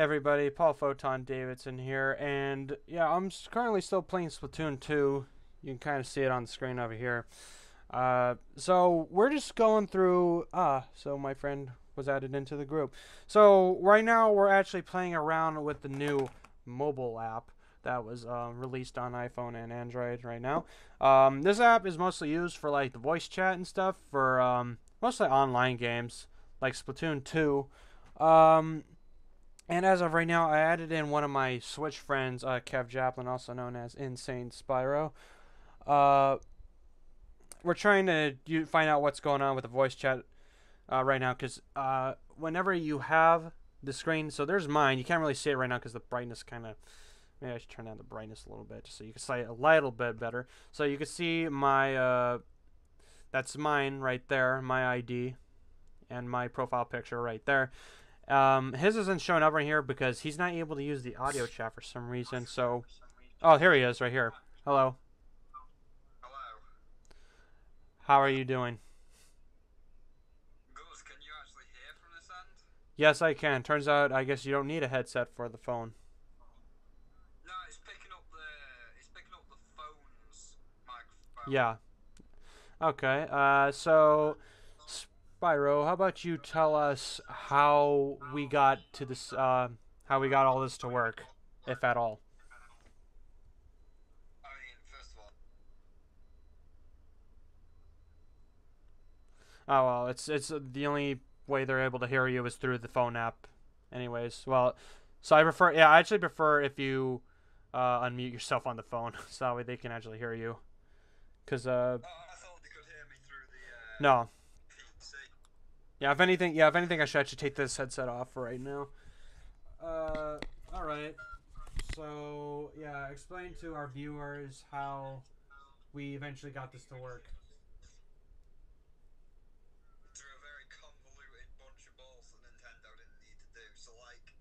everybody, Paul Photon Davidson here, and yeah, I'm currently still playing Splatoon 2. You can kind of see it on the screen over here. So we're just going through, so my friend was added into the group. So right now we're actually playing around with the new mobile app that was released on iPhone and Android right now. This app is mostly used for like the voice chat and stuff for mostly online games like Splatoon 2. And as of right now, I added in one of my Switch friends, Kev Japlin, also known as InsaneSpyro. We're trying to find out what's going on with the voice chat right now, because whenever you have the screen, so there's mine. You can't really see it right now because the brightness kind of. Maybe I should turn down the brightness a little bit just so you can see it a little bit better. So you can see my. That's mine right there, my ID, and my profile picture right there. His isn't showing up right here because he's not able to use the audio chat for some reason. So, oh, here he is, right here. Hello. Hello. How are you doing? Good. Can you actually hear from this end? Yes, I can. Turns out, I guess you don't need a headset for the phone. No, it's picking up the phone's microphone. Yeah. Okay. So, Spyro, how about you tell us how we got to this, how we got all this to work, if at all? I mean, first of all, Oh well, it's the only way they're able to hear you is through the phone app. Anyways, well, so I actually prefer if you unmute yourself on the phone, so that way they can actually hear you. Cause oh, I thought they could hear me through the no, PC. yeah, if anything, I should actually take this headset off for right now. All right. So yeah, explain to our viewers how we eventually got this to work. Through a very convoluted bunch of balls that Nintendo didn't need to do. So, like,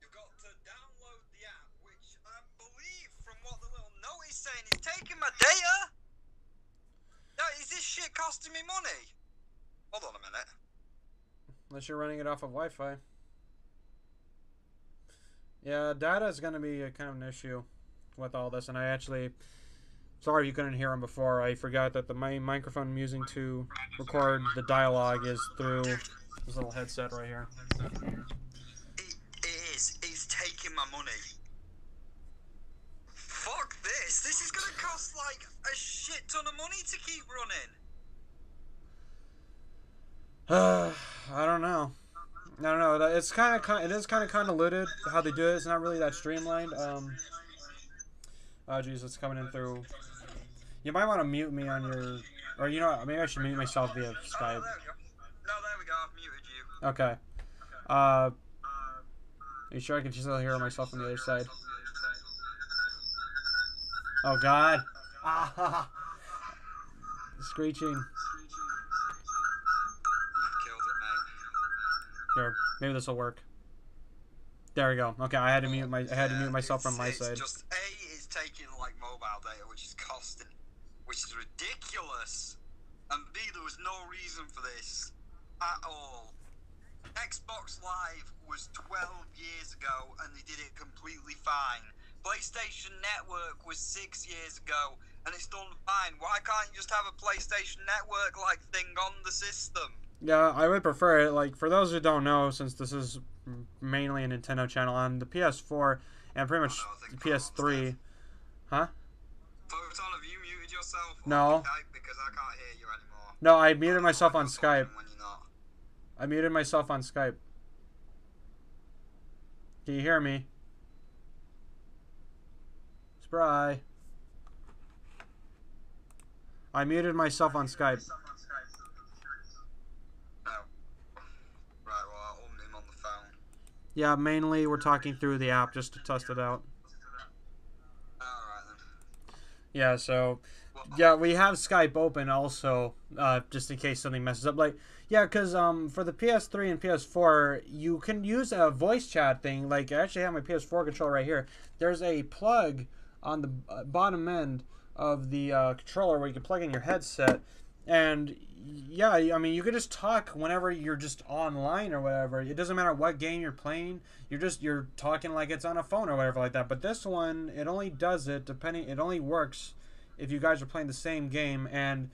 you've got to download the app, which I believe, from what the little note is saying, is taking my data. Now, is this shit costing me money? Hold on a minute. Unless you're running it off of Wi-Fi. Yeah, data is going to be a kind of an issue with all this, and I actually, sorry if you couldn't hear him before. I forgot that the microphone I'm using to record the dialogue is through this little headset right here. It is. It's taking my money. Fuck this. This is gonna cost like a shit ton of money to keep running. I don't know. It is kind of convoluted how they do it. It's not really that streamlined. Oh jeez, it's coming in through. You might want to mute me on your, or you know, maybe I should mute myself via Skype. Oh, there we go. No, there we go. I've muted you. Okay. Are you sure I can still hear myself on the other side? Oh God! Ah, screeching. You've killed it, mate. Here, maybe this will work. There we go. Okay, I had to mute myself from my side. Just A is taking like mobile data, which is costing, which is ridiculous, and B, there was no reason for this at all. Xbox Live was 12 years ago, and they did it completely fine. PlayStation Network was 6 years ago, and it's done fine. Why can't you just have a PlayStation Network like thing on the system? Yeah, I would prefer it. Like, for those who don't know, since this is mainly a Nintendo channel, on the PS4 and pretty much PS3. Huh? Photon, have you muted yourself? No. Because I can't hear you anymore. No, I muted myself on Skype. When you're not. I muted myself on Skype. Can you hear me? Spry. I muted myself on Skype. Yeah, mainly we're talking through the app just to test it out. Alright then. Yeah, so yeah, we have Skype open also, just in case something messes up. Like, yeah, because for the PS3 and PS4, you can use a voice chat thing. Like, I actually have my PS4 controller right here. There's a plug on the bottom end of the controller where you can plug in your headset, And yeah, I mean, you could just talk whenever you're just online or whatever. It doesn't matter what game you're playing. You're talking like it's on a phone or whatever like that. But this one, it only does it depending. It only works if you guys are playing the same game, and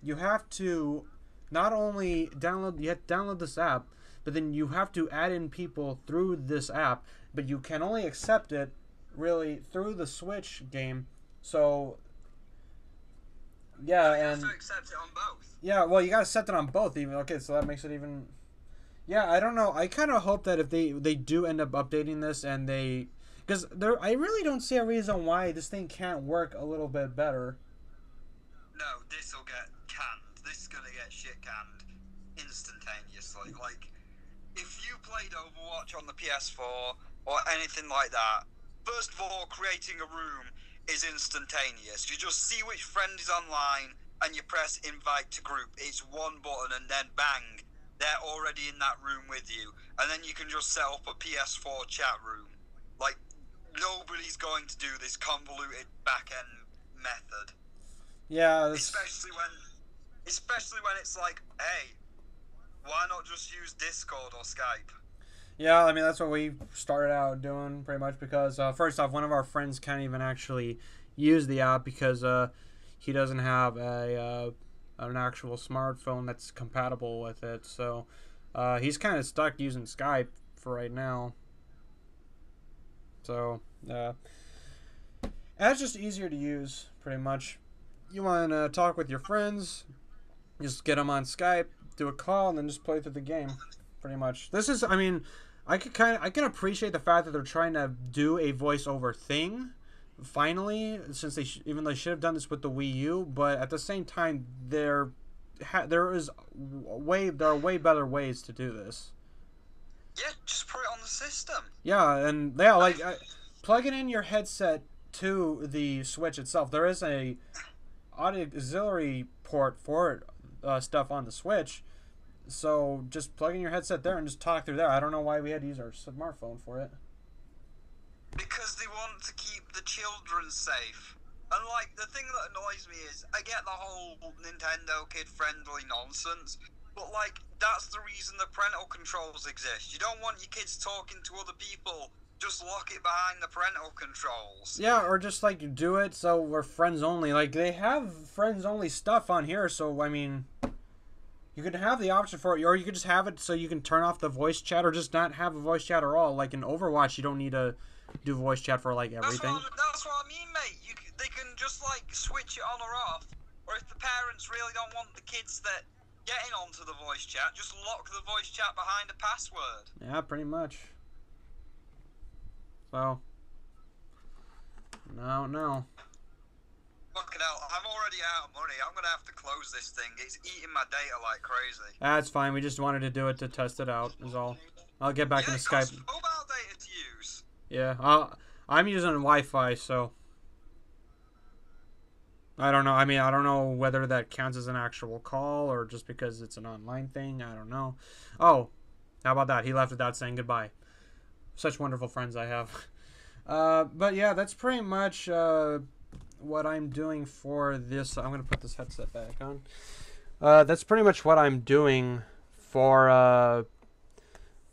you have to not only download. You have to download this app, but then you have to add in people through this app. But you can only accept it really through the Switch game. So yeah, You have and to accept it on both. yeah, well, you gotta set that on both even. Okay, so that makes it even. Yeah, I don't know. I kind of hope that if they do end up updating this and they, because I really don't see a reason why this thing can't work a little bit better. No, this will get canned. This is gonna get shit canned instantaneously. Like, if you played Overwatch on the PS4 or anything like that, first of all, creating a room is instantaneous. You just see which friend is online and you press invite to group. It's one button and then bang, they're already in that room with you. And then you can just set up a PS4 chat room. Like, nobody's going to do this convoluted back-end method. Yeah, Especially when it's like, hey, why not just use Discord or Skype? yeah. I mean, that's what we started out doing pretty much because first off, one of our friends can't even actually use the app because he doesn't have an actual smartphone that's compatible with it. So he's kind of stuck using Skype for right now. So it's just easier to use, pretty much. You want to talk with your friends, just get them on Skype, do a call, and then just play through the game, pretty much. This is, I mean, I can appreciate the fact that they're trying to do a voiceover thing, finally, since even though they should have done this with the Wii U, but at the same time, there are way better ways to do this. Yeah, just put it on the system. Yeah, and yeah, like plugging in your headset to the Switch itself. There is a auxiliary port for stuff on the Switch, so just plug in your headset there and just talk through there. I don't know why we had to use our smartphone for it. Because they want to keep the children safe. And, like, the thing that annoys me is, I get the whole Nintendo kid-friendly nonsense, but, like, that's the reason the parental controls exist. You don't want your kids talking to other people. Just lock it behind the parental controls. Yeah, or just, like, do it so we're friends only. Like, they have friends only stuff on here, so, I mean, you could have the option for it, or you could just have it so you can turn off the voice chat, or just not have a voice chat at all. Like, in Overwatch, you don't need to do voice chat for, like, everything. That's what I mean, mate. They can just, like, switch it on or off. Or if the parents really don't want the kids that getting onto the voice chat, just lock the voice chat behind a password. Yeah, pretty much. So, no. Fucking hell, I'm already out of money. I'm gonna have to close this thing. It's eating my data like crazy. That's fine. We just wanted to do it to test it out, is all. I'll get back into Skype. Mobile data to use. Yeah, I'm using Wi-Fi, so I don't know. I mean, I don't know whether that counts as an actual call or just because it's an online thing. I don't know. Oh, how about that? He left without saying goodbye. Such wonderful friends I have. But yeah, that's pretty much what I'm doing for this. I'm going to put this headset back on. That's pretty much what I'm doing for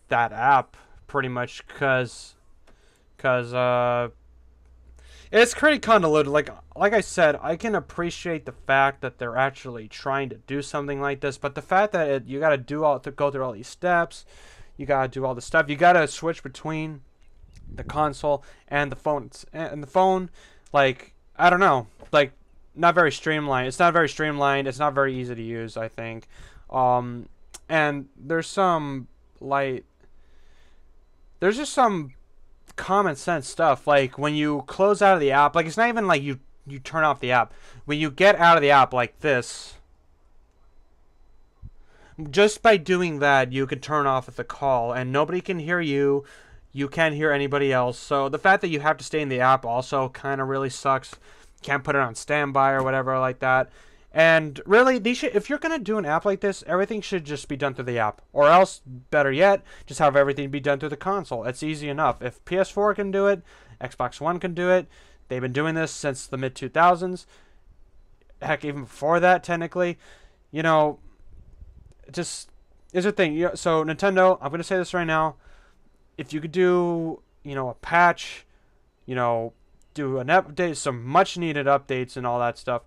that app, pretty much, because it's pretty convoluted. Like I said, I can appreciate the fact that they're actually trying to do something like this, but the fact that you got to go through all these steps, you got to do all this stuff, you got to switch between the console and the phone, like, I don't know, like, not very streamlined. It's not very streamlined. It's not very easy to use, I think. And there's just some common sense stuff, like when you close out of the app, like, it's not even like you turn off the app. When you get out of the app like this, just by doing that, you can turn off the call, and nobody can hear you. You can't hear anybody else. So the fact that you have to stay in the app also kind of really sucks. Can't put it on standby or whatever like that. And really, if you're going to do an app like this, everything should just be done through the app. Or else, better yet, just have everything be done through the console. It's easy enough. If PS4 can do it, Xbox One can do it. They've been doing this since the mid-2000s. Heck, even before that, technically. you know, just is a thing. So Nintendo, I'm gonna say this right now. If you could do, a patch, do an update, some much needed updates and all that stuff,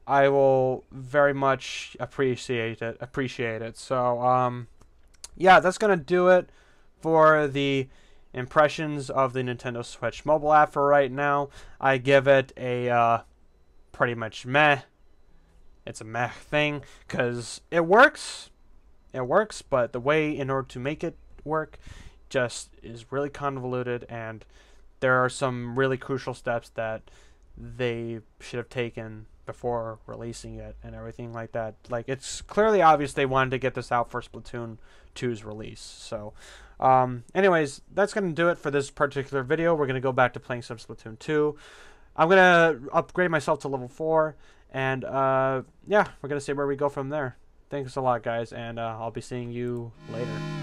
I will very much appreciate it. So, yeah, that's gonna do it for the impressions of the Nintendo Switch mobile app for right now. I give it a pretty much meh. It's a meh thing because it works. It works, but the way in order to make it work just is really convoluted, and there are some really crucial steps that they should have taken before releasing it and everything like that. Like, it's clearly obvious they wanted to get this out for Splatoon 2's release. So, anyways, that's going to do it for this particular video. We're going to go back to playing some Splatoon 2. I'm going to upgrade myself to level 4, and, yeah, we're going to see where we go from there. Thanks a lot, guys, and I'll be seeing you later.